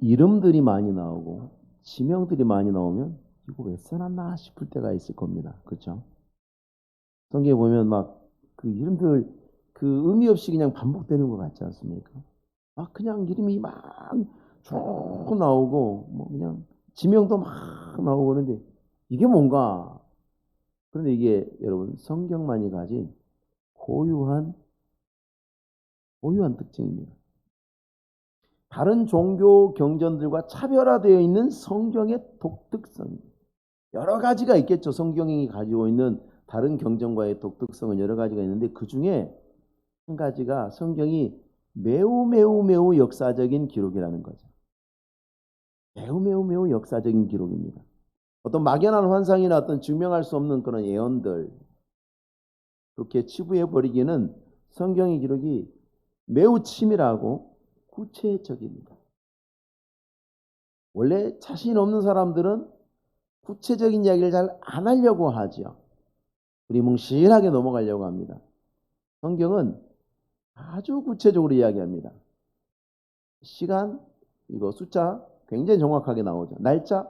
이름들이 많이 나오고 지명들이 많이 나오면 이거 왜 써놨나 싶을 때가 있을 겁니다. 그렇죠? 성경에 보면 막 그 이름들 그 의미 없이 그냥 반복되는 것 같지 않습니까? 막 그냥 이름이 막 쭉 나오고 뭐 그냥 지명도 막 나오고 그러는데 이게 뭔가? 그런데 이게 여러분 성경만이 가진 고유한 특징입니다. 다른 종교 경전들과 차별화되어 있는 성경의 독특성. 여러 가지가 있겠죠. 성경이 가지고 있는 다른 경전과의 독특성은 여러 가지가 있는데 그 중에 한 가지가 성경이 매우 역사적인 기록이라는 거죠. 매우 역사적인 기록입니다. 어떤 막연한 환상이나 어떤 증명할 수 없는 그런 예언들 그렇게 치부해 버리기는 성경의 기록이 매우 치밀하고 구체적입니다. 원래 자신 없는 사람들은 구체적인 이야기를 잘 안 하려고 하죠. 두리뭉실하게 넘어가려고 합니다. 성경은 아주 구체적으로 이야기합니다. 시간, 이거 숫자 굉장히 정확하게 나오죠. 날짜,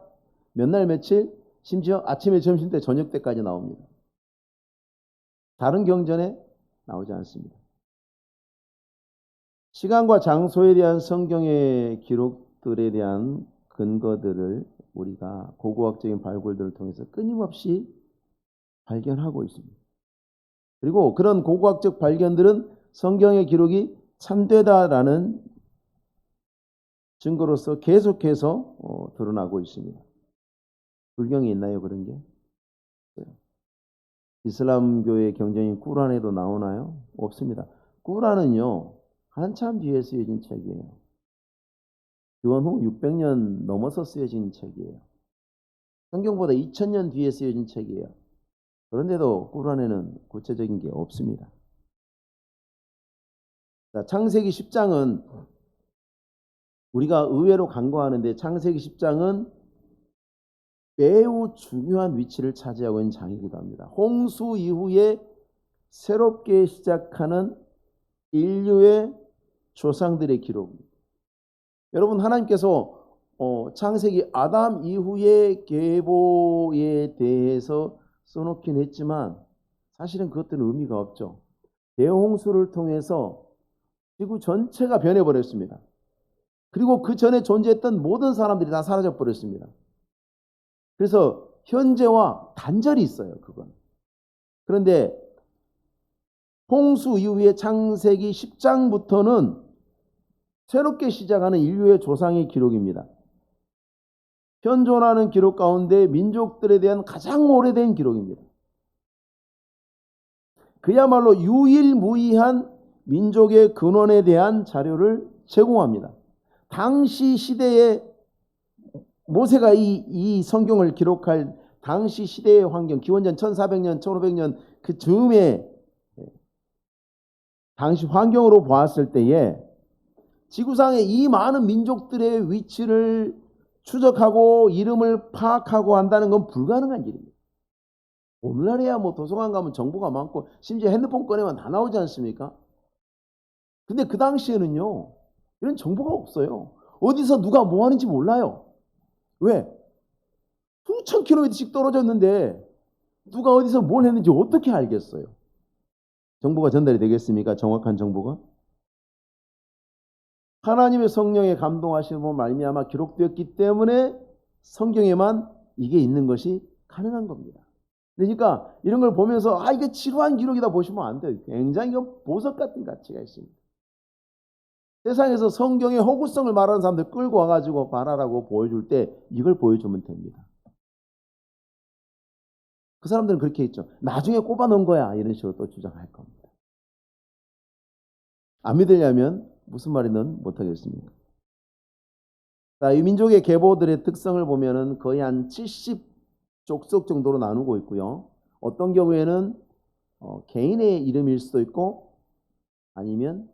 몇 날 며칠, 심지어 아침에 점심 때 저녁 때까지 나옵니다. 다른 경전에 나오지 않습니다. 시간과 장소에 대한 성경의 기록들에 대한 근거들을 우리가 고고학적인 발굴들을 통해서 끊임없이 발견하고 있습니다. 그리고 그런 고고학적 발견들은 성경의 기록이 참되다라는 증거로서 계속해서 드러나고 있습니다. 불경에 있나요 그런 게? 이슬람교의 경전인 꾸란에도 나오나요? 없습니다. 꾸란은요 한참 뒤에 쓰여진 책이에요. 기원 후 600년 넘어서 쓰여진 책이에요. 성경보다 2000년 뒤에 쓰여진 책이에요. 그런데도 꾸란에는 구체적인 게 없습니다. 자, 창세기 10장은 우리가 의외로 간과하는데 창세기 10장은 매우 중요한 위치를 차지하고 있는 장이기도 합니다. 홍수 이후에 새롭게 시작하는 인류의 조상들의 기록입니다. 여러분 하나님께서 창세기 아담 이후의 계보에 대해서 써놓긴 했지만 사실은 그것들은 의미가 없죠. 대홍수를 통해서 지구 전체가 변해버렸습니다. 그리고 그 전에 존재했던 모든 사람들이 다 사라져버렸습니다. 그래서 현재와 단절이 있어요. 그건. 그런데 홍수 이후의 창세기 10장부터는 새롭게 시작하는 인류의 조상의 기록입니다. 현존하는 기록 가운데 민족들에 대한 가장 오래된 기록입니다. 그야말로 유일무이한 민족의 근원에 대한 자료를 제공합니다. 당시 시대에 모세가 이 성경을 기록할 당시 시대의 환경, 기원전 1400년, 1500년 그 즈음에 당시 환경으로 보았을 때에 지구상의 이 많은 민족들의 위치를 추적하고 이름을 파악하고 한다는 건 불가능한 일입니다. 오늘날에야 뭐 도서관 가면 정보가 많고 심지어 핸드폰 꺼내면 다 나오지 않습니까? 근데 그 당시에는요 이런 정보가 없어요. 어디서 누가 뭐 하는지 몰라요. 왜? 수천 킬로미터씩 떨어졌는데 누가 어디서 뭘 했는지 어떻게 알겠어요? 정보가 전달이 되겠습니까? 정확한 정보가? 하나님의 성령에 감동하시는 말미암아 기록되었기 때문에 성경에만 이게 있는 것이 가능한 겁니다. 그러니까 이런 걸 보면서 이게 지루한 기록이다 보시면 안 돼요. 굉장히 보석 같은 가치가 있습니다. 세상에서 성경의 허구성을 말하는 사람들 끌고 와가지고 말하라고 보여줄 때 이걸 보여주면 됩니다. 그 사람들은 그렇게 했죠. 나중에 꼽아 넣은 거야 이런 식으로 또 주장할 겁니다. 안 믿으려면 무슨 말이든 못하겠습니까? 자, 이 민족의 계보들의 특성을 보면은 거의 한 70족속 정도로 나누고 있고요. 어떤 경우에는 개인의 이름일 수도 있고 아니면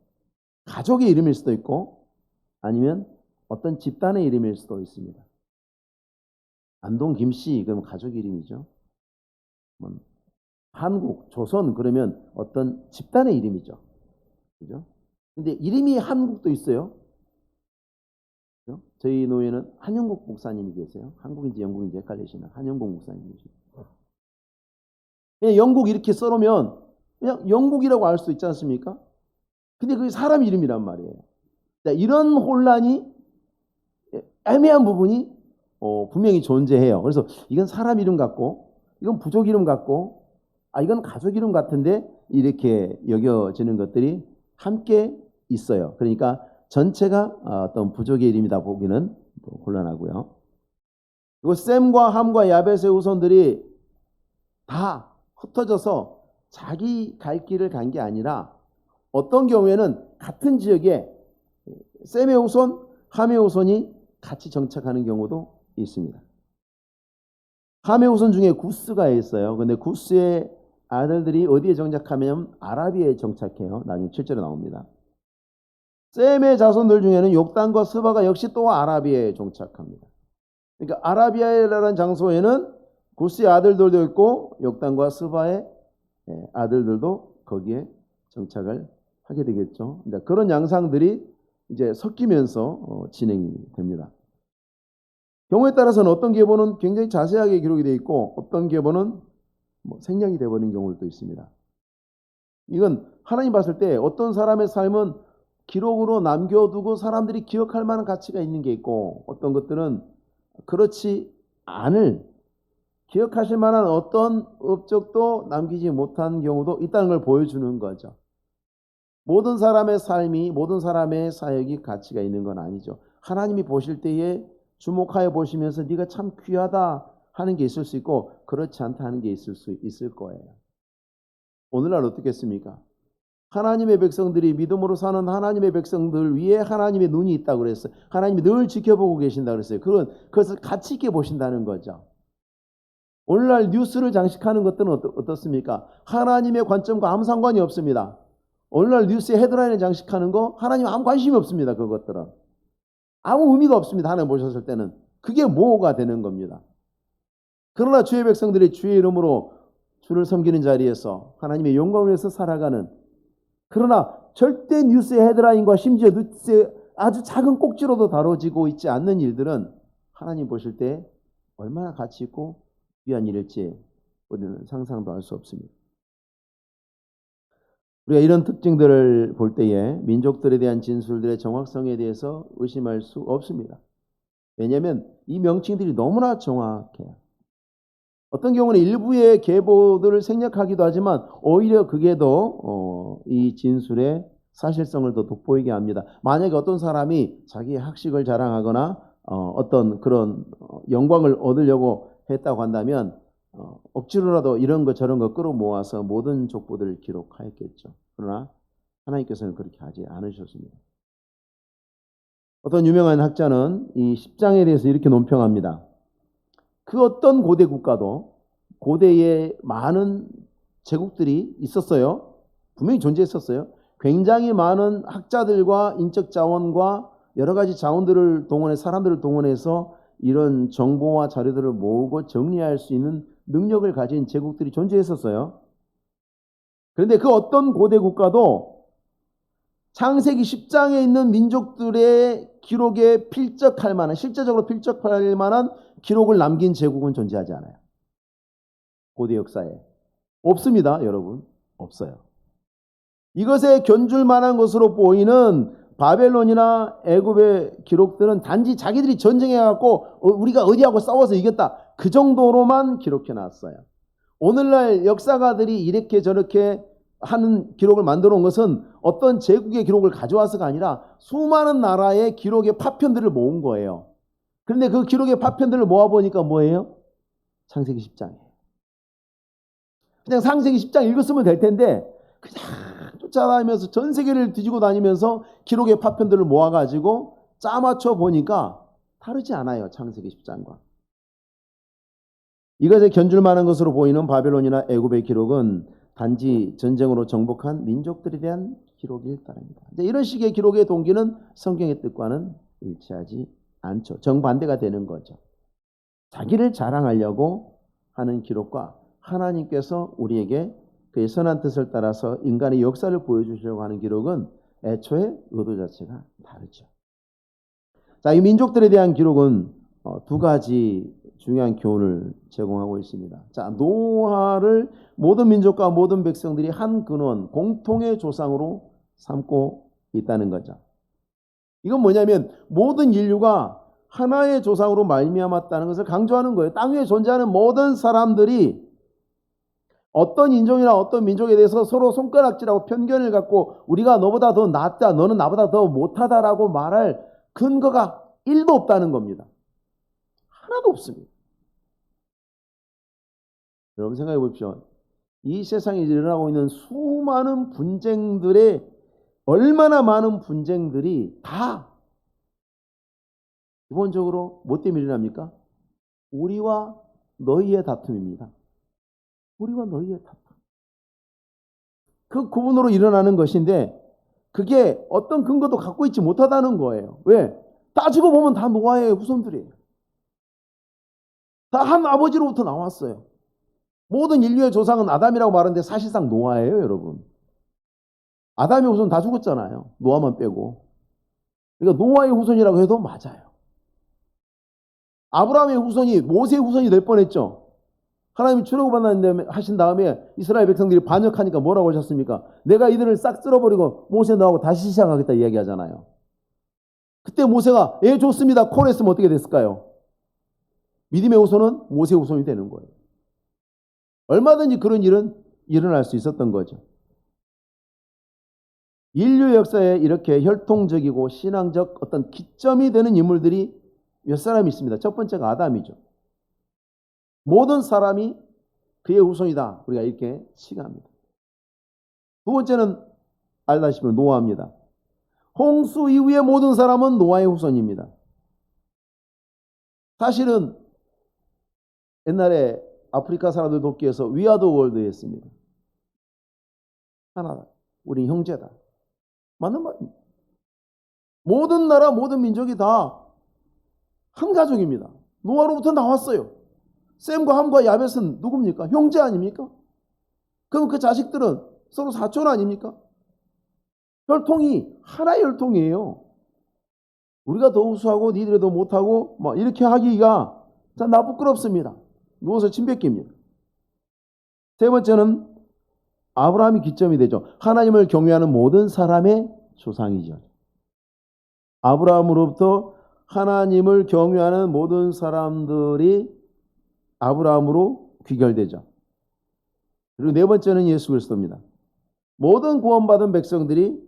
가족의 이름일 수도 있고 아니면 어떤 집단의 이름일 수도 있습니다. 안동 김씨 그러면 가족 이름이죠. 한국, 조선 그러면 어떤 집단의 이름이죠. 그죠? 근데 이름이 한국도 있어요. 그죠? 저희 노예는 한영국 목사님이 계세요. 한국인지 영국인지 헷갈리시나? 한영국 목사님이시죠. 그냥 영국 이렇게 써놓으면 그냥 영국이라고 알 수 있지 않습니까? 근데 그게 사람 이름이란 말이에요. 자, 이런 혼란이 애매한 부분이 분명히 존재해요. 그래서 이건 사람 이름 같고 이건 부족 이름 같고 이건 가족 이름 같은데 이렇게 여겨지는 것들이 함께 있어요. 그러니까 전체가 어떤 부족의 이름이다 보기는 곤란하고요. 그리고 셈과 함과 야벳의 후손들이 다 흩어져서 자기 갈 길을 간 게 아니라 어떤 경우에는 같은 지역에 셈의 후손, 함의 후손이 같이 정착하는 경우도 있습니다. 함의 후손 중에 구스가 있어요. 근데 구스의 아들들이 어디에 정착하면 아라비아에 정착해요. 나중에 7절에 나옵니다. 셈의 자손들 중에는 욕단과 스바가 역시 또 아라비아에 정착합니다. 그러니까 아라비아라는 장소에는 구스의 아들들도 있고 욕단과 스바의 아들들도 거기에 정착을 하게 되겠죠. 그런 양상들이 이제 섞이면서 진행이 됩니다. 경우에 따라서는 어떤 계보는 굉장히 자세하게 기록이 되어 있고 어떤 계보는 생략이 되어버린 경우도 있습니다. 이건 하나님 봤을 때 어떤 사람의 삶은 기록으로 남겨두고 사람들이 기억할 만한 가치가 있는 게 있고 어떤 것들은 그렇지 않을 기억하실 만한 어떤 업적도 남기지 못한 경우도 있다는 걸 보여주는 거죠. 모든 사람의 삶이 모든 사람의 사역이 가치가 있는 건 아니죠. 하나님이 보실 때에 주목하여 보시면서 네가 참 귀하다 하는 게 있을 수 있고 그렇지 않다 하는 게 있을 수 있을 거예요. 오늘날 어떻겠습니까? 하나님의 백성들이 믿음으로 사는 하나님의 백성들 위에 하나님의 눈이 있다고 그랬어요. 하나님이 늘 지켜보고 계신다고 그랬어요. 그것을 가치 있게 보신다는 거죠. 오늘날 뉴스를 장식하는 것들은 어떻습니까? 하나님의 관점과 아무 상관이 없습니다. 오늘날 뉴스의 헤드라인을 장식하는 거 하나님 아무 관심이 없습니다. 그것들은 아무 의미가 없습니다. 하나님 보셨을 때는 그게 뭐가 되는 겁니다. 그러나 주의 백성들이 주의 이름으로 주를 섬기는 자리에서 하나님의 영광을 위해서 살아가는 그러나 절대 뉴스의 헤드라인과 심지어 뉴스의 아주 작은 꼭지로도 다뤄지고 있지 않는 일들은 하나님 보실 때 얼마나 가치 있고 귀한 일일지 우리는 상상도 할 수 없습니다. 우리가 이런 특징들을 볼 때에 민족들에 대한 진술들의 정확성에 대해서 의심할 수 없습니다. 왜냐하면 이 명칭들이 너무나 정확해요. 어떤 경우는 일부의 계보들을 생략하기도 하지만 오히려 그게 더 이 진술의 사실성을 더 돋보이게 합니다. 만약에 어떤 사람이 자기의 학식을 자랑하거나 어떤 그런 영광을 얻으려고 했다고 한다면 억지로라도 이런 거 저런 거 끌어모아서 모든 족보들을 기록하였겠죠. 그러나 하나님께서는 그렇게 하지 않으셨습니다. 어떤 유명한 학자는 이 10장에 대해서 이렇게 논평합니다. 그 어떤 고대 국가도 고대에 많은 제국들이 있었어요. 분명히 존재했었어요. 굉장히 많은 학자들과 인적 자원과 여러 가지 자원들을 동원해 사람들을 동원해서 이런 정보와 자료들을 모으고 정리할 수 있는 능력을 가진 제국들이 존재했었어요. 그런데 그 어떤 고대 국가도 창세기 10장에 있는 민족들의 기록에 필적할 만한 실제적으로 필적할 만한 기록을 남긴 제국은 존재하지 않아요. 고대 역사에 없습니다. 여러분 없어요. 이것에 견줄 만한 것으로 보이는 바벨론이나 애굽의 기록들은 단지 자기들이 전쟁해갖고 우리가 어디하고 싸워서 이겼다 그 정도로만 기록해놨어요. 오늘날 역사가들이 이렇게 저렇게 하는 기록을 만들어 온 것은 어떤 제국의 기록을 가져와서가 아니라 수많은 나라의 기록의 파편들을 모은 거예요. 그런데 그 기록의 파편들을 모아보니까 뭐예요? 창세기 10장이에요. 그냥 창세기 10장 읽었으면 될 텐데 그냥 쫓아다니면서 전 세계를 뒤지고 다니면서 기록의 파편들을 모아가지고 짜맞춰 보니까 다르지 않아요. 창세기 10장과. 이것에 견줄 만한 것으로 보이는 바벨론이나 애굽의 기록은 단지 전쟁으로 정복한 민족들에 대한 기록일 따릅니다. 이런 식의 기록의 동기는 성경의 뜻과는 일치하지 않죠. 정반대가 되는 거죠. 자기를 자랑하려고 하는 기록과 하나님께서 우리에게 그의 선한 뜻을 따라서 인간의 역사를 보여주시려고 하는 기록은 애초에 의도 자체가 다르죠. 자, 이 민족들에 대한 기록은 두 가지 중요한 교훈을 제공하고 있습니다. 자, 노아를 모든 민족과 모든 백성들이 한 근원, 공통의 조상으로 삼고 있다는 거죠. 이건 뭐냐면 모든 인류가 하나의 조상으로 말미암았다는 것을 강조하는 거예요. 땅 위에 존재하는 모든 사람들이 어떤 인종이나 어떤 민족에 대해서 서로 손가락질하고 편견을 갖고 우리가 너보다 더 낫다, 너는 나보다 더 못하다라고 말할 근거가 1도 없다는 겁니다. 하나도 없습니다. 여러분 생각해 보십시오. 이 세상에 일어나고 있는 수많은 분쟁들의 얼마나 많은 분쟁들이 다 기본적으로 뭐 때문에 일어납니까? 우리와 너희의 다툼입니다. 우리와 너희의 다툼. 그 구분으로 일어나는 것인데 그게 어떤 근거도 갖고 있지 못하다는 거예요. 왜? 따지고 보면 다 노아의 후손들이에요. 다 한 아버지로부터 나왔어요. 모든 인류의 조상은 아담이라고 말하는데 사실상 노아예요, 여러분. 아담의 후손 다 죽었잖아요. 노아만 빼고. 그러니까 노아의 후손이라고 해도 맞아요. 아브라함의 후손이 모세의 후손이 될 뻔했죠. 하나님이 하신 다음에 이스라엘 백성들이 반역하니까 뭐라고 하셨습니까? 내가 이들을 싹 쓸어버리고 모세 너하고 다시 시작하겠다 이야기하잖아요. 그때 모세가 좋습니다. 콜했으면 어떻게 됐을까요? 믿음의 후손은 모세 후손이 되는 거예요. 얼마든지 그런 일은 일어날 수 있었던 거죠. 인류 역사에 이렇게 혈통적이고 신앙적 어떤 기점이 되는 인물들이 몇 사람이 있습니다. 첫 번째가 아담이죠. 모든 사람이 그의 후손이다. 우리가 이렇게 칭합니다. 두 번째는 알다시피 노아입니다. 홍수 이후의 모든 사람은 노아의 후손입니다. 사실은 옛날에 아프리카 사람들 돕기 위해서 위아더 월드 했습니다. 하나다. 우린 형제다. 맞는 말입니다. 모든 나라 모든 민족이 다 한 가족입니다. 노아로부터 나왔어요. 셈과 함과 야벳은 누굽니까? 형제 아닙니까? 그럼 그 자식들은 서로 사촌 아닙니까? 혈통이 하나의 혈통이에요. 우리가 더 우수하고 니들이 더 못하고 막 이렇게 하기가 참 부끄럽습니다. 누워서 침 뱉깁니다. 세 번째는 아브라함이 기점이 되죠. 하나님을 경외하는 모든 사람의 조상이죠. 아브라함으로부터 하나님을 경외하는 모든 사람들이 아브라함으로 귀결되죠. 그리고 네 번째는 예수 그리스도입니다. 모든 구원받은 백성들이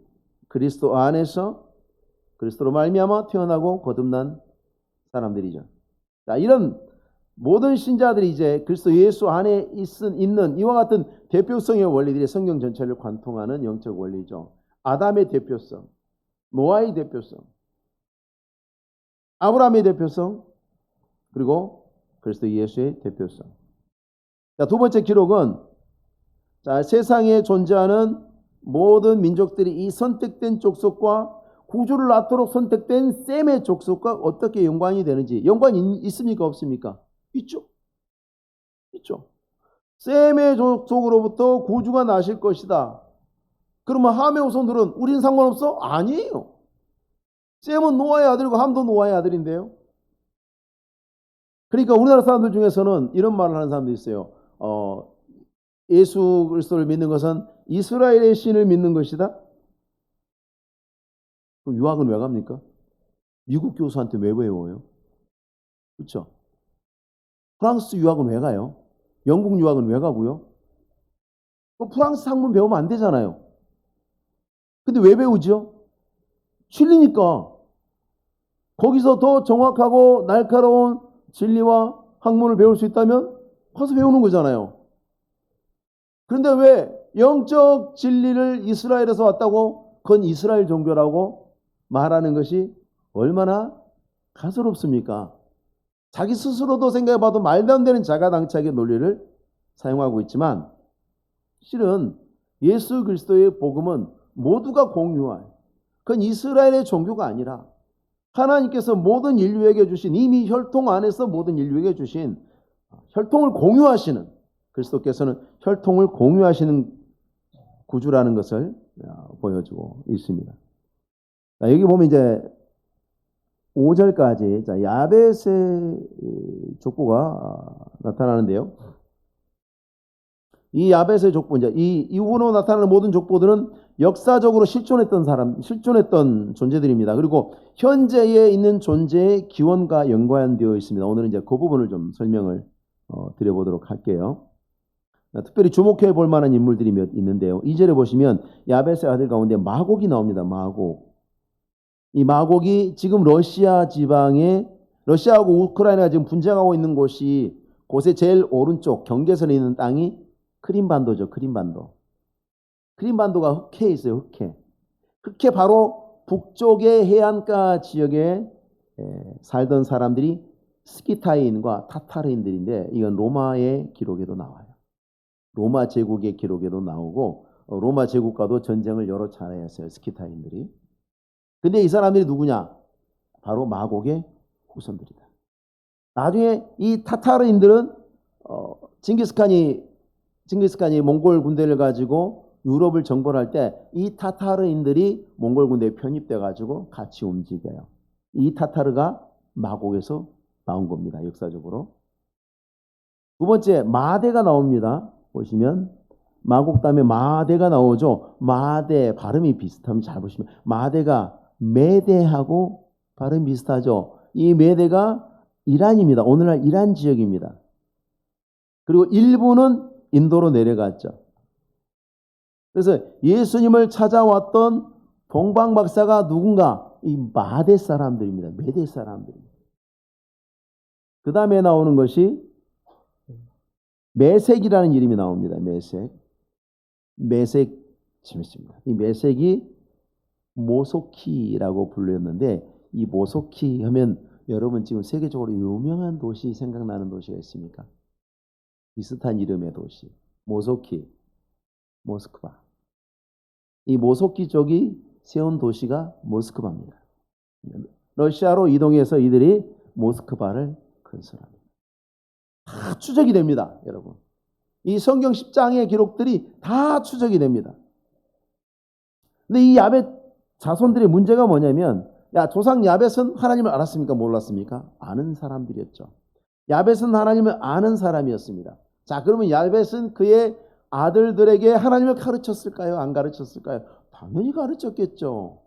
그리스도 안에서 그리스도로 말미암아 태어나고 거듭난 사람들이죠. 자, 이런 모든 신자들이 이제 그리스도 예수 안에 있는 이와 같은 대표성의 원리들이 성경 전체를 관통하는 영적 원리죠. 아담의 대표성, 노아의 대표성, 아브라함의 대표성, 그리고 그리스도 예수의 대표성. 자, 두 번째 기록은 자, 세상에 존재하는 모든 민족들이 이 선택된 족속과 구주를 낳도록 선택된 셈의 족속과 어떻게 연관이 되는지. 연관이 있습니까? 없습니까? 있죠. 있죠. 셈의 족속으로부터 구주가 나실 것이다. 그러면 함의 후손들은 우린 상관없어? 아니에요. 셈은 노아의 아들이고 함도 노아의 아들인데요. 그러니까 우리나라 사람들 중에서는 이런 말을 하는 사람도 있어요. 예수 그리스도를 믿는 것은 이스라엘의 신을 믿는 것이다. 그럼 유학은 왜 갑니까? 미국 교수한테 왜 배워요? 그렇죠? 프랑스 유학은 왜 가요? 영국 유학은 왜 가고요? 프랑스 학문 배우면 안 되잖아요. 근데 왜 배우죠? 진리니까. 거기서 더 정확하고 날카로운 진리와 학문을 배울 수 있다면 가서 배우는 거잖아요. 그런데 왜 영적 진리를 이스라엘에서 왔다고 그건 이스라엘 종교라고 말하는 것이 얼마나 가소롭습니까? 자기 스스로도 생각해봐도 말도 안 되는 자가당착의 논리를 사용하고 있지만 실은 예수 그리스도의 복음은 모두가 공유할 그건 이스라엘의 종교가 아니라 하나님께서 모든 인류에게 주신 이미 혈통 안에서 모든 인류에게 주신 혈통을 공유하시는 그리스도께서는 혈통을 공유하시는 구주라는 것을 보여주고 있습니다. 여기 보면 이제 5절까지 자, 야벳의 족보가 나타나는데요. 이 야벳의 족보, 이제 이 이후로 나타나는 모든 족보들은 역사적으로 실존했던 존재들입니다. 그리고 현재에 있는 존재의 기원과 연관되어 있습니다. 오늘은 이제 그 부분을 좀 설명을 드려보도록 할게요. 특별히 주목해 볼 만한 인물들이 몇 있는데요. 2절에 보시면 야벳의 아들 가운데 마곡이 나옵니다. 마곡. 이 마곡이 지금 러시아 지방에 러시아하고 우크라이나가 지금 분쟁하고 있는 곳에 제일 오른쪽 경계선에 있는 땅이 크림반도죠. 크림반도. 크림반도가 흑해에 있어요. 흑해. 흑해 바로 북쪽의 해안가 지역에 살던 사람들이 스키타인과 타타르인들인데 이건 로마의 기록에도 나와요. 로마 제국의 기록에도 나오고 로마 제국과도 전쟁을 여러 차례 했어요. 스키타인들이. 근데 이 사람들이 누구냐? 바로 마곡의 후손들이다. 나중에 이 타타르인들은 징기스칸이 몽골 군대를 가지고 유럽을 정벌할 때 이 타타르인들이 몽골 군대에 편입돼 가지고 같이 움직여요. 이 타타르가 마곡에서 나온 겁니다. 역사적으로. 두 번째 마대가 나옵니다. 보시면 마곡 다음에 마대가 나오죠. 마대 발음이 비슷하면 잘 보시면 마대가 메대하고 발음 비슷하죠. 이 메대가 이란입니다. 오늘날 이란 지역입니다. 그리고 일부는 인도로 내려갔죠. 그래서 예수님을 찾아왔던 동방 박사가 누군가? 이 마대 사람들입니다. 메대 사람들입니다. 그 다음에 나오는 것이 메색이라는 이름이 나옵니다. 메색 재밌습니다. 이 메색이 모소키라고 불렸는데 이 모소키 하면 여러분 지금 세계적으로 유명한 도시 생각나는 도시가 있습니까? 비슷한 이름의 도시. 모소키, 모스크바. 이 모소키 쪽이 세운 도시가 모스크바입니다. 러시아로 이동해서 이들이 모스크바를 건설합니다. 다 추적이 됩니다, 여러분. 이 성경 10장의 기록들이 다 추적이 됩니다. 근데 이 야벳 자손들의 문제가 뭐냐면 조상 야벳은 하나님을 알았습니까? 몰랐습니까? 아는 사람들이었죠. 야벳은 하나님을 아는 사람이었습니다. 자, 그러면 야벳은 그의 아들들에게 하나님을 가르쳤을까요? 안 가르쳤을까요? 당연히 가르쳤겠죠.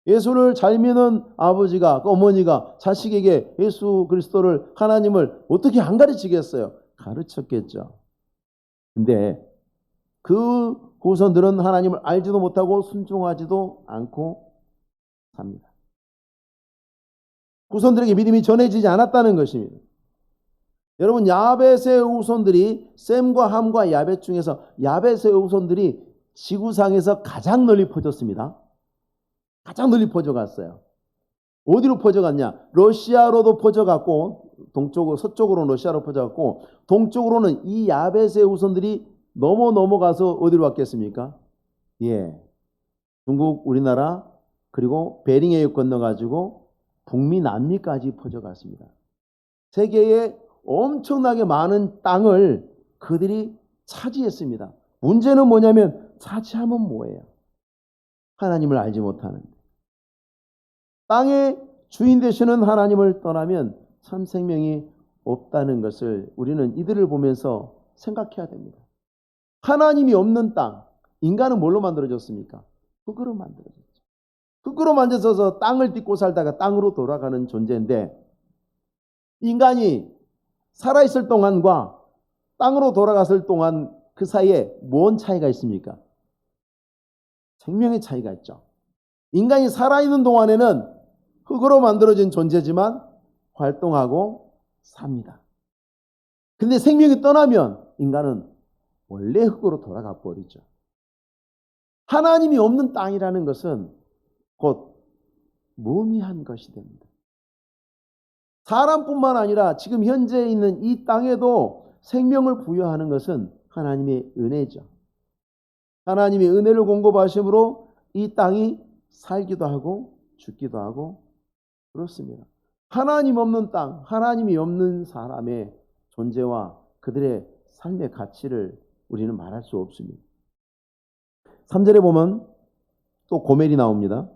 예수를 잘 믿는 아버지가, 어머니가 자식에게 예수 그리스도를, 하나님을 어떻게 안 가르치겠어요? 가르쳤겠죠. 근데 그 후손들은 하나님을 알지도 못하고 순종하지도 않고 삽니다. 후손들에게 믿음이 전해지지 않았다는 것입니다. 여러분, 야벳의 후손들이 셈과 함과 야벳 중에서 야벳의 후손들이 지구상에서 가장 널리 퍼졌습니다. 가장 널리 퍼져갔어요. 어디로 퍼져갔냐? 러시아로도 퍼져갔고, 동쪽으로, 서쪽으로는 러시아로 퍼져갔고, 동쪽으로는 이 야벳의 후손들이 넘어가서 어디로 왔겠습니까? 예, 중국, 우리나라, 그리고 베링해협 건너가지고 북미, 남미까지 퍼져갔습니다. 세계에 엄청나게 많은 땅을 그들이 차지했습니다. 문제는 뭐냐면 차지하면 뭐예요? 하나님을 알지 못하는. 땅의 주인 되시는 하나님을 떠나면 참 생명이 없다는 것을 우리는 이들을 보면서 생각해야 됩니다. 하나님이 없는 땅, 인간은 뭘로 만들어졌습니까? 흙으로 만들어졌죠. 흙으로 만들어져서 땅을 딛고 살다가 땅으로 돌아가는 존재인데 인간이 살아있을 동안과 땅으로 돌아갔을 동안 그 사이에 뭔 차이가 있습니까? 생명의 차이가 있죠. 인간이 살아있는 동안에는 흙으로 만들어진 존재지만 활동하고 삽니다. 근데 생명이 떠나면 인간은 원래 흙으로 돌아가 버리죠. 하나님이 없는 땅이라는 것은 곧 무의미한 것이 됩니다. 사람뿐만 아니라 지금 현재 있는 이 땅에도 생명을 부여하는 것은 하나님의 은혜죠. 하나님의 은혜를 공급하심으로 이 땅이 살기도 하고 죽기도 하고 그렇습니다. 하나님 없는 땅, 하나님이 없는 사람의 존재와 그들의 삶의 가치를 우리는 말할 수 없습니다. 3절에 보면 또 고멜이 나옵니다.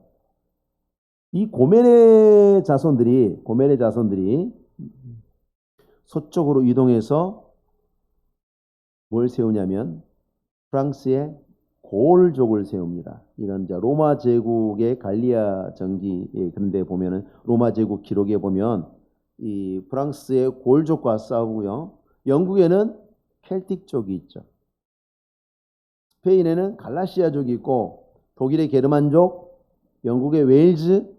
이 고멜의 자손들이 서쪽으로 이동해서 뭘 세우냐면 프랑스의 고을족을 세웁니다. 이건 이제 로마 제국의 갈리아 정기 그런데 보면은 로마 제국 기록에 보면 이 프랑스의 고을족과 싸우고요. 영국에는 켈틱족이 있죠. 스페인에는 갈라시아족이 있고 독일의 게르만족, 영국의 웨일즈,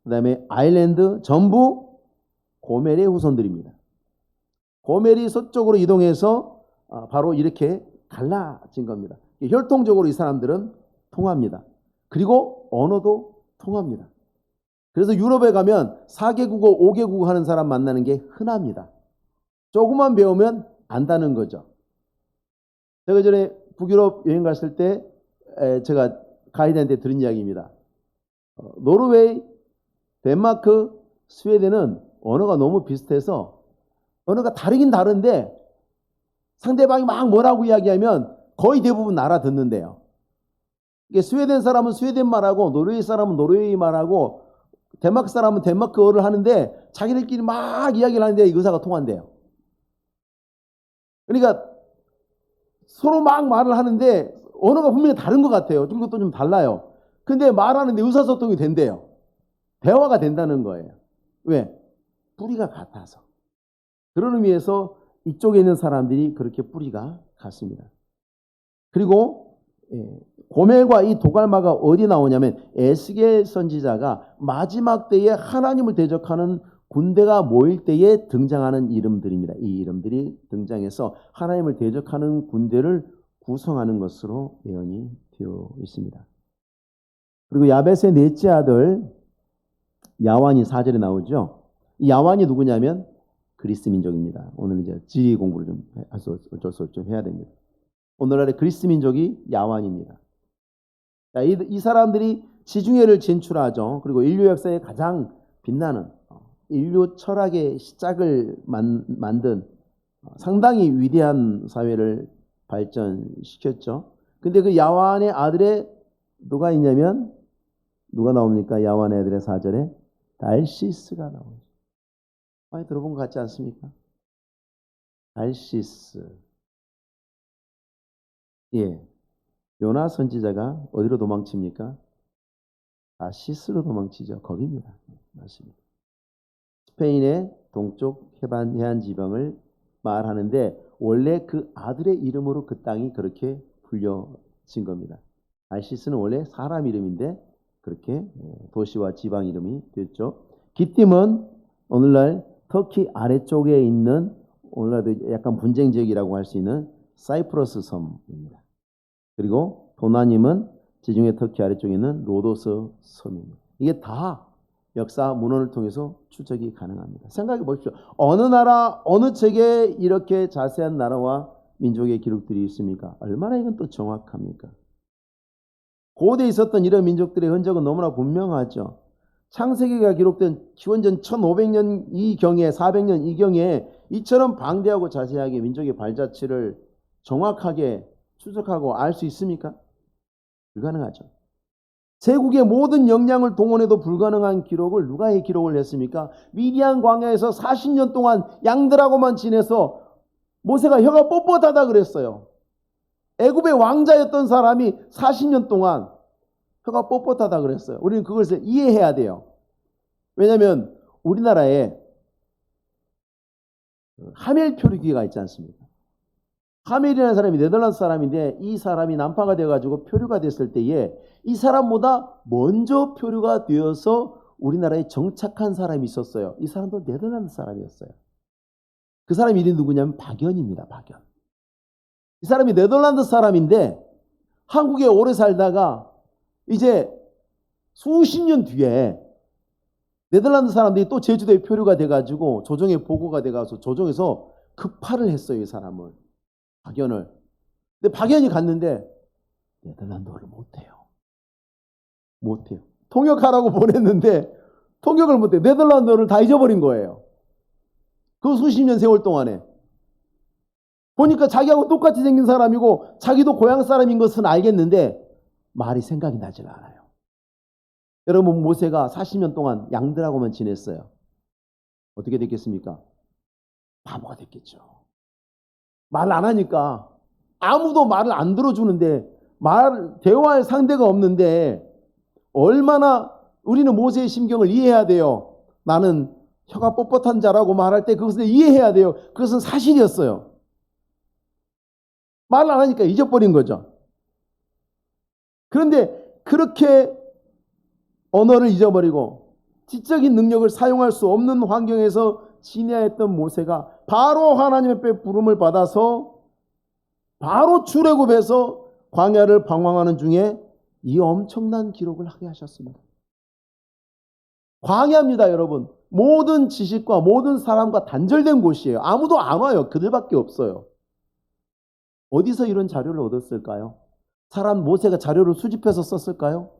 그다음에 아일랜드 전부 고멜의 후손들입니다. 고멜이 서쪽으로 이동해서 바로 이렇게 갈라진 겁니다. 혈통적으로 이 사람들은 통합니다. 그리고 언어도 통합니다. 그래서 유럽에 가면 4개국어, 5개국어 하는 사람 만나는 게 흔합니다. 조금만 배우면 안다는 거죠. 제가 전에 북유럽 여행 갔을 때 제가 가이드한테 들은 이야기입니다. 노르웨이, 덴마크, 스웨덴은 언어가 너무 비슷해서 언어가 다르긴 다른데 상대방이 막 뭐라고 이야기하면 거의 대부분 알아듣는데요. 이게 스웨덴 사람은 스웨덴 말하고 노르웨이 사람은 노르웨이 말하고 덴마크 사람은 덴마크어를 하는데 자기들끼리 막 이야기를 하는데 의사가 통한대요. 그러니까 서로 막 말을 하는데 언어가 분명히 다른 것 같아요. 이것도 좀 달라요. 근데 말하는데 의사소통이 된대요. 대화가 된다는 거예요. 왜? 뿌리가 같아서. 그런 의미에서 이쪽에 있는 사람들이 그렇게 뿌리가 같습니다. 그리고 고멜과 이 도갈마가 어디 나오냐면 에스겔 선지자가 마지막 때에 하나님을 대적하는 군대가 모일 때에 등장하는 이름들입니다. 이 이름들이 등장해서 하나님을 대적하는 군대를 구성하는 것으로 예언이 되어 있습니다. 그리고 야벳의 넷째 아들 야완이 4절에 나오죠. 이 야완이 누구냐면 그리스 민족입니다. 오늘 이제 지리 공부를 좀 어쩔 수 없이 좀 해야 됩니다. 오늘날의 그리스 민족이 야완입니다. 이 사람들이 지중해를 진출하죠. 그리고 인류 역사에 가장 빛나는 인류 철학의 시작을 만든 상당히 위대한 사회를 발전시켰죠. 근데 그 야완의 아들에 누가 있냐면 누가 나옵니까? 야완의 아들의 4절에 달시스가 나오죠. 많이 들어본 것 같지 않습니까? 달시스. 예. 요나 선지자가 어디로 도망칩니까? 다시스로 도망치죠. 거기입니다. 맞습니다. 스페인의 동쪽 해안 지방을 말하는데 원래 그 아들의 이름으로 그 땅이 그렇게 불려진 겁니다. 달시스는 원래 사람 이름인데 그렇게 도시와 지방 이름이 됐죠. 기띔은 오늘날 터키 아래쪽에 있는 오늘날도 약간 분쟁 지역이라고 할 수 있는 사이프러스 섬입니다. 그리고 도나님은 지중해 터키 아래쪽에 있는 로도스 섬입니다. 이게 다 역사 문헌을 통해서 추적이 가능합니다. 생각해 보십시오. 어느 나라, 어느 책에 이렇게 자세한 나라와 민족의 기록들이 있습니까? 얼마나 이건 또 정확합니까? 고대에 있었던 이런 민족들의 흔적은 너무나 분명하죠. 창세기가 기록된 기원전 1500년 이경에 400년 이경에 이처럼 방대하고 자세하게 민족의 발자취를 정확하게 추적하고 알 수 있습니까? 불가능하죠. 제국의 모든 역량을 동원해도 불가능한 기록을 누가 기록을 했습니까? 미디안 광야에서 40년 동안 양들하고만 지내서 모세가 혀가 뻣뻣하다 그랬어요. 애굽의 왕자였던 사람이 40년 동안 혀가 뻣뻣하다 그랬어요. 우리는 그것을 이해해야 돼요. 왜냐하면 우리나라에 하멜 표류기가 있지 않습니까? 하멜이라는 사람이 네덜란드 사람인데 이 사람이 난파가 돼가지고 표류가 됐을 때에 이 사람보다 먼저 표류가 되어서 우리나라에 정착한 사람이 있었어요. 이 사람도 네덜란드 사람이었어요. 그 사람 이름이 누구냐면 박연입니다. 박연. 이 사람이 네덜란드 사람인데 한국에 오래 살다가 이제 수십 년 뒤에 네덜란드 사람들이 또 제주도에 표류가 돼가지고 조정에 보고가 돼가서 조정에서 급파를 했어요. 이 사람을. 박연을. 근데 박연이 갔는데 네덜란드어를 못해요. 통역하라고 보냈는데 통역을 못해요. 네덜란드어를 다 잊어버린 거예요. 그 수십 년 세월 동안에. 보니까 자기하고 똑같이 생긴 사람이고 자기도 고향 사람인 것은 알겠는데 말이 생각이 나질 않아요. 여러분, 모세가 40년 동안 양들하고만 지냈어요. 어떻게 됐겠습니까? 바보가 됐겠죠. 말 안 하니까 아무도 말을 안 들어주는데, 대화할 상대가 없는데 얼마나 우리는 모세의 심경을 이해해야 돼요. 나는 혀가 뻣뻣한 자라고 말할 때 그것을 이해해야 돼요. 그것은 사실이었어요. 말을 안 하니까 잊어버린 거죠. 그런데 그렇게 언어를 잊어버리고 지적인 능력을 사용할 수 없는 환경에서 지내야 했던 모세가 바로 하나님의 부름을 받아서 바로 출애굽해서 광야를 방황하는 중에 이 엄청난 기록을 하게 하셨습니다. 광야입니다, 여러분. 모든 지식과 모든 사람과 단절된 곳이에요. 아무도 안 와요. 그들밖에 없어요. 어디서 이런 자료를 얻었을까요? 모세가 자료를 수집해서 썼을까요?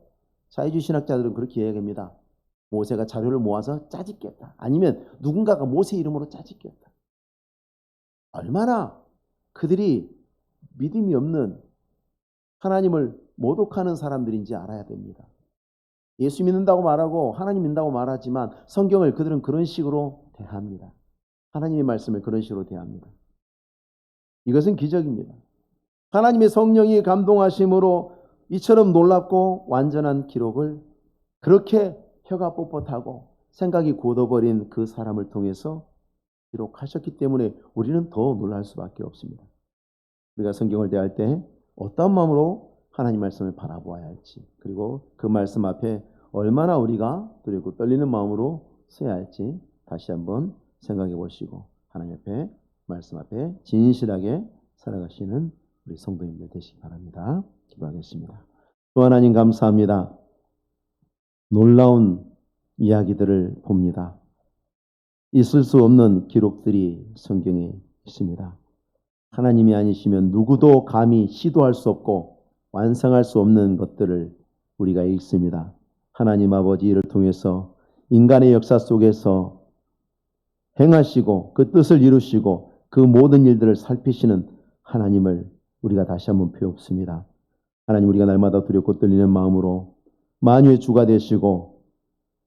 자유주의 신학자들은 그렇게 이야기합니다. 모세가 자료를 모아서 짜집겠다. 아니면 누군가가 모세 이름으로 짜집겠다. 얼마나 그들이 믿음이 없는, 하나님을 모독하는 사람들인지 알아야 됩니다. 예수 믿는다고 말하고 하나님 믿는다고 말하지만 성경을 그들은 그런 식으로 대합니다. 하나님의 말씀을 그런 식으로 대합니다. 이것은 기적입니다. 하나님의 성령이 감동하심으로 이처럼 놀랍고 완전한 기록을 그렇게 혀가 뻣뻣하고 생각이 굳어버린 그 사람을 통해서 기록하셨기 때문에 우리는 더 놀랄 수밖에 없습니다. 우리가 성경을 대할 때 어떤 마음으로 하나님 말씀을 바라보아야 할지, 그리고 그 말씀 앞에 얼마나 우리가 두렵고 떨리는 마음으로 서야 할지 다시 한번 생각해 보시고 하나님 앞에, 말씀 앞에 진실하게 살아가시는 우리 성도님들 되시기 바랍니다. 기도하겠습니다. 또 하나님 감사합니다. 놀라운 이야기들을 봅니다. 있을 수 없는 기록들이 성경에 있습니다. 하나님이 아니시면 누구도 감히 시도할 수 없고 완성할 수 없는 것들을 우리가 읽습니다. 하나님 아버지, 이를 통해서 인간의 역사 속에서 행하시고 그 뜻을 이루시고 그 모든 일들을 살피시는 하나님을 우리가 다시 한번 배웁습니다. 하나님, 우리가 날마다 두렵고 떨리는 마음으로 만유의 주가 되시고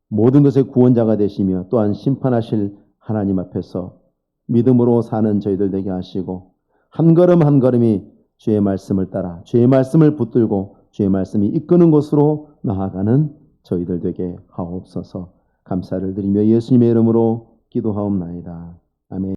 모든 것의 구원자가 되시며 또한 심판하실 하나님 앞에서 믿음으로 사는 저희들 되게 하시고 한 걸음 한 걸음이 주의 말씀을 따라 주의 말씀을 붙들고 주의 말씀이 이끄는 곳으로 나아가는 저희들 되게 하옵소서. 감사를 드리며 예수님의 이름으로 기도하옵나이다. 아멘.